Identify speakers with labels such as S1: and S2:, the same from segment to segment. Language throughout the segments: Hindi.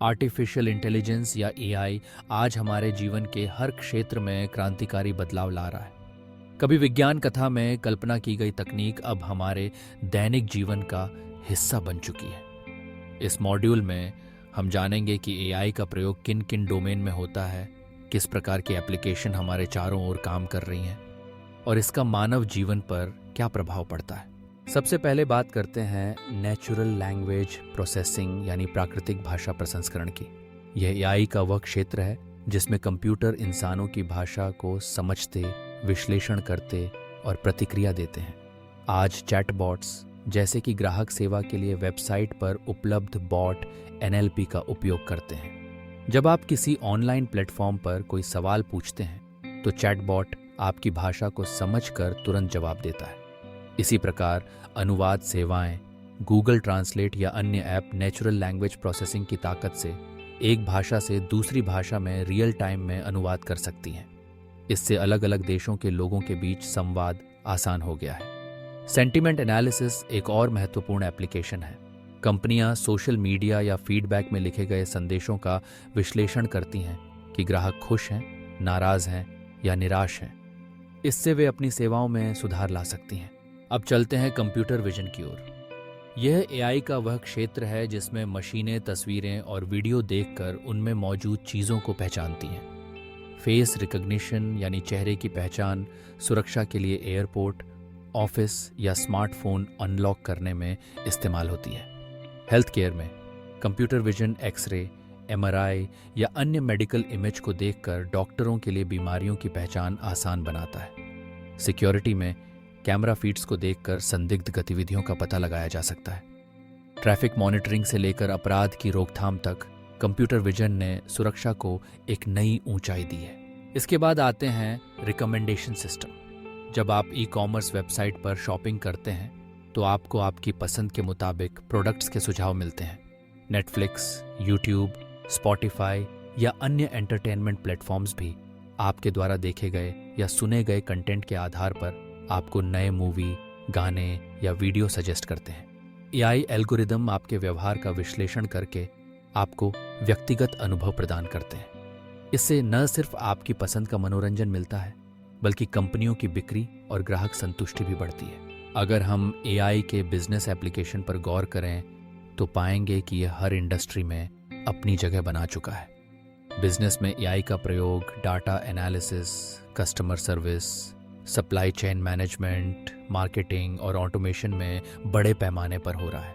S1: आर्टिफिशियल इंटेलिजेंस या एआई आज हमारे जीवन के हर क्षेत्र में क्रांतिकारी बदलाव ला रहा है। कभी विज्ञान कथा में कल्पना की गई तकनीक अब हमारे दैनिक जीवन का हिस्सा बन चुकी है। इस मॉड्यूल में हम जानेंगे कि एआई का प्रयोग किन किन डोमेन में होता है, किस प्रकार की एप्लीकेशन हमारे चारों ओर काम कर रही हैं और इसका मानव जीवन पर क्या प्रभाव पड़ता है। सबसे पहले बात करते हैं नेचुरल लैंग्वेज प्रोसेसिंग यानी प्राकृतिक भाषा प्रसंस्करण की। यह एआई का वह क्षेत्र है जिसमें कंप्यूटर इंसानों की भाषा को समझते, विश्लेषण करते और प्रतिक्रिया देते हैं। आज चैटबॉट्स जैसे कि ग्राहक सेवा के लिए वेबसाइट पर उपलब्ध बॉट एनएलपी का उपयोग करते हैं। जब आप किसी ऑनलाइन प्लेटफॉर्म पर कोई सवाल पूछते हैं तो चैटबॉट आपकी भाषा को समझकर तुरंत जवाब देता है। इसी प्रकार अनुवाद सेवाएं, गूगल ट्रांसलेट या अन्य ऐप नेचुरल लैंग्वेज प्रोसेसिंग की ताकत से एक भाषा से दूसरी भाषा में रियल टाइम में अनुवाद कर सकती हैं। इससे अलग अलग देशों के लोगों के बीच संवाद आसान हो गया है। सेंटिमेंट एनालिसिस एक और महत्वपूर्ण एप्लीकेशन है। कंपनियां सोशल मीडिया या फीडबैक में लिखे गए संदेशों का विश्लेषण करती हैं कि ग्राहक खुश हैं, नाराज हैं या निराश हैं। इससे वे अपनी सेवाओं में सुधार ला सकती हैं। अब चलते हैं कंप्यूटर विजन की ओर। यह एआई का वह क्षेत्र है जिसमें मशीनें तस्वीरें और वीडियो देखकर उनमें मौजूद चीज़ों को पहचानती हैं। फेस रिकग्निशन यानी चेहरे की पहचान सुरक्षा के लिए एयरपोर्ट, ऑफिस या स्मार्टफोन अनलॉक करने में इस्तेमाल होती है। हेल्थ केयर में कंप्यूटर विजन एक्सरे, एमआरआई या अन्य मेडिकल इमेज को देखकर डॉक्टरों के लिए बीमारियों की पहचान आसान बनाता है। सिक्योरिटी में कैमरा फीड्स को देखकर संदिग्ध गतिविधियों का पता लगाया जा सकता है। ट्रैफिक मॉनिटरिंग से लेकर अपराध की रोकथाम तक कंप्यूटर विजन ने सुरक्षा को एक नई ऊंचाई दी है। इसके बाद आते हैं रिकमेंडेशन सिस्टम। जब आप ई-कॉमर्स वेबसाइट पर शॉपिंग करते हैं तो आपको आपकी पसंद के मुताबिक प्रोडक्ट्स के सुझाव मिलते हैं। नेटफ्लिक्स, यूट्यूब, स्पॉटिफाई या अन्य एंटरटेनमेंट प्लेटफॉर्म्स भी आपके द्वारा देखे गए या सुने गए कंटेंट के आधार पर आपको नए मूवी, गाने या वीडियो सजेस्ट करते हैं। एआई एल्गोरिदम आपके व्यवहार का विश्लेषण करके आपको व्यक्तिगत अनुभव प्रदान करते हैं। इससे न सिर्फ आपकी पसंद का मनोरंजन मिलता है बल्कि कंपनियों की बिक्री और ग्राहक संतुष्टि भी बढ़ती है। अगर हम एआई के बिजनेस एप्लीकेशन पर गौर करें तो पाएंगे कि यह हर इंडस्ट्री में अपनी जगह बना चुका है। बिजनेस में एआई का प्रयोग data analysis, customer service, supply chain management, marketing और ऑटोमेशन में बड़े पैमाने पर हो रहा है।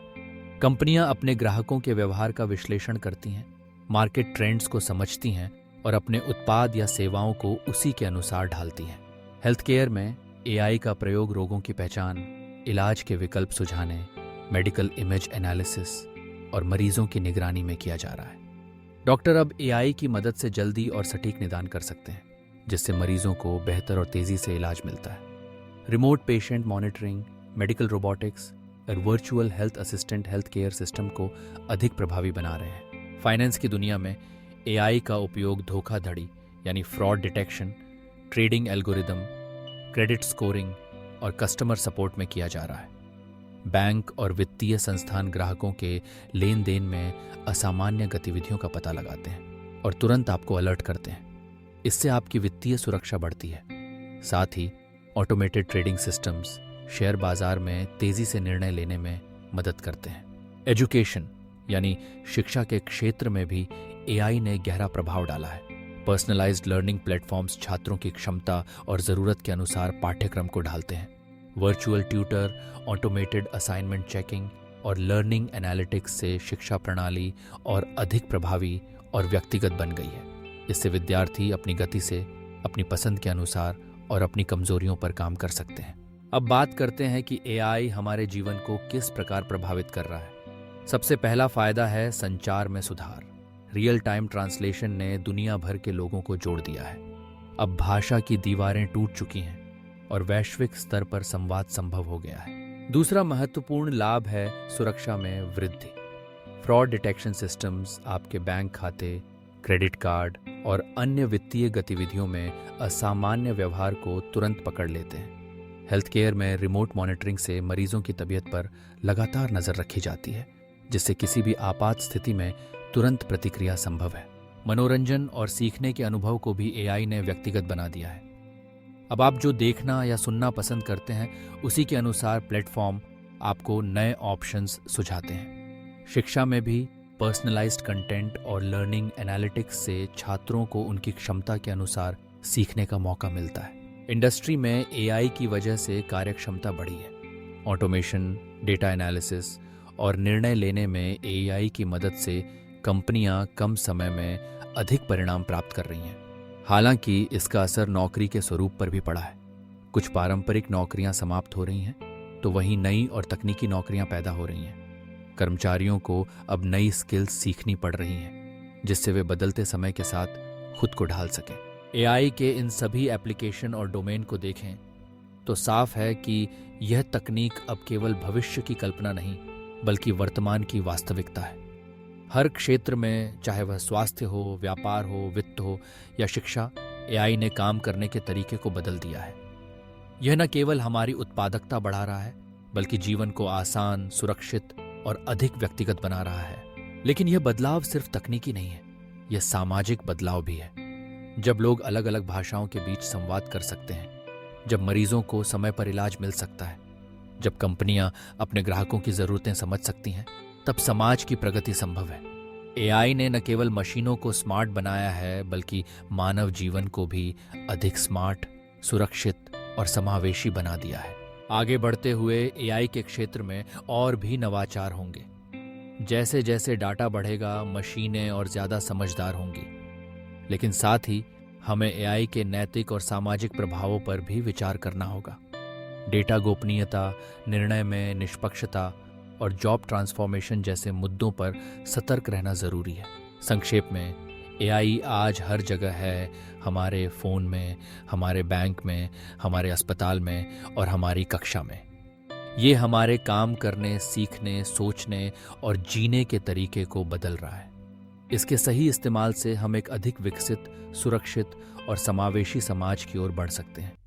S1: कंपनियां अपने ग्राहकों के व्यवहार का विश्लेषण करती हैं, मार्केट ट्रेंड्स को समझती हैं और अपने उत्पाद या सेवाओं को उसी के अनुसार ढालती हैं। हेल्थ केयर में एआई का प्रयोग रोगों की पहचान, इलाज के विकल्प सुझाने, मेडिकल इमेज एनालिसिस और मरीजों की निगरानी में किया जा रहा है। डॉक्टर अब एआई की मदद से जल्दी और सटीक निदान कर सकते हैं, जिससे मरीजों को बेहतर और तेजी से इलाज मिलता है। Remote patient monitoring, medical robotics और virtual health assistant health care system को अधिक प्रभावी बना रहे हैं। फाइनेंस की दुनिया में एआई का उपयोग धोखाधड़ी यानी fraud detection, trading algorithm, credit scoring और कस्टमर सपोर्ट में किया जा रहा है। बैंक और वित्तीय संस्थान ग्राहकों के लेन देन में असामान्य गतिविधियों का पता लगाते हैं और तुरंत आपको अलर्ट करते हैं। इससे आपकी वित्तीय सुरक्षा बढ़ती है। साथ ही ऑटोमेटेड ट्रेडिंग सिस्टम्स शेयर बाजार में तेजी से निर्णय लेने में मदद करते हैं। एजुकेशन यानी शिक्षा के क्षेत्र में भी एआई ने गहरा प्रभाव डाला है। पर्सनलाइज्ड लर्निंग प्लेटफॉर्म्स छात्रों की क्षमता और ज़रूरत के अनुसार पाठ्यक्रम को ढालते हैं। Virtual tutor, automated assignment checking और लर्निंग एनालिटिक्स से शिक्षा प्रणाली और अधिक प्रभावी और व्यक्तिगत बन गई है। इससे विद्यार्थी अपनी गति से, अपनी पसंद के अनुसार और अपनी कमजोरियों पर काम कर सकते हैं। अब बात करते हैं कि एआई हमारे जीवन को किस प्रकार प्रभावित कर रहा है। सबसे पहला फायदा है संचार में सुधार। रियल टाइम ट्रांसलेशन ने दुनिया भर के लोगों को जोड़ दिया है। अब भाषा की दीवारें टूट चुकी हैं और वैश्विक स्तर पर संवाद संभव हो गया है। दूसरा महत्वपूर्ण लाभ है सुरक्षा में वृद्धि। फ्रॉड डिटेक्शन सिस्टम्स आपके बैंक खाते, क्रेडिट कार्ड और अन्य वित्तीय गतिविधियों में असामान्य व्यवहार को तुरंत पकड़ लेते हैं। हेल्थ केयर में रिमोट मॉनिटरिंग से मरीजों की तबीयत पर लगातार नजर रखी जाती है जिससे किसी भी आपात स्थिति में तुरंत प्रतिक्रिया संभव है। मनोरंजन और सीखने के अनुभव को भी एआई ने व्यक्तिगत बना दिया है। अब आप जो देखना या सुनना पसंद करते हैं, उसी के अनुसार प्लेटफॉर्म आपको नए ऑप्शंस सुझाते हैं। शिक्षा में भी पर्सनलाइज्ड कंटेंट और लर्निंग एनालिटिक्स से छात्रों को उनकी क्षमता के अनुसार सीखने का मौका मिलता है। इंडस्ट्री में एआई की वजह से कार्यक्षमता बढ़ी है। ऑटोमेशन, डेटा एनालिसिस और निर्णय लेने में एआई की मदद से कंपनियां कम समय में अधिक परिणाम प्राप्त कर रही हैं। हालांकि इसका असर नौकरी के स्वरूप पर भी पड़ा है। कुछ पारंपरिक नौकरियां समाप्त हो रही हैं, तो वहीं नई और तकनीकी नौकरियां पैदा हो रही हैं। कर्मचारियों को अब नई स्किल्स सीखनी पड़ रही हैं, जिससे वे बदलते समय के साथ खुद को ढाल सकें। एआई के इन सभी एप्लीकेशन और डोमेन को देखें तो साफ है कि यह तकनीक अब केवल भविष्य की कल्पना नहीं, बल्कि वर्तमान की वास्तविकता है। हर क्षेत्र में, चाहे वह स्वास्थ्य हो, व्यापार हो, वित्त हो या शिक्षा, एआई ने काम करने के तरीके को बदल दिया है। यह न केवल हमारी उत्पादकता बढ़ा रहा है, बल्कि जीवन को आसान, सुरक्षित और अधिक व्यक्तिगत बना रहा है। लेकिन यह बदलाव सिर्फ तकनीकी नहीं है, यह सामाजिक बदलाव भी है। जब लोग अलग अलग भाषाओं के बीच संवाद कर सकते हैं, जब मरीजों को समय पर इलाज मिल सकता है, जब कंपनियां अपने ग्राहकों की जरूरतें समझ सकती हैं, तब समाज की प्रगति संभव है। एआई ने न केवल मशीनों को स्मार्ट बनाया है, बल्कि मानव जीवन को भी अधिक स्मार्ट, सुरक्षित और समावेशी बना दिया है। आगे बढ़ते हुए एआई के क्षेत्र में और भी नवाचार होंगे। जैसे जैसे डाटा बढ़ेगा, मशीनें और ज्यादा समझदार होंगी। लेकिन साथ ही हमें एआई के नैतिक और सामाजिक प्रभावों पर भी विचार करना होगा। डेटा गोपनीयता, निर्णय में निष्पक्षता और जॉब ट्रांसफॉर्मेशन जैसे मुद्दों पर सतर्क रहना जरूरी है। संक्षेप में, एआई आज हर जगह है, हमारे फोन में, हमारे बैंक में, हमारे अस्पताल में और हमारी कक्षा में। ये हमारे काम करने, सीखने, सोचने और जीने के तरीके को बदल रहा है। इसके सही इस्तेमाल से हम एक अधिक विकसित, सुरक्षित और समावेशी समाज की ओर बढ़ सकते हैं।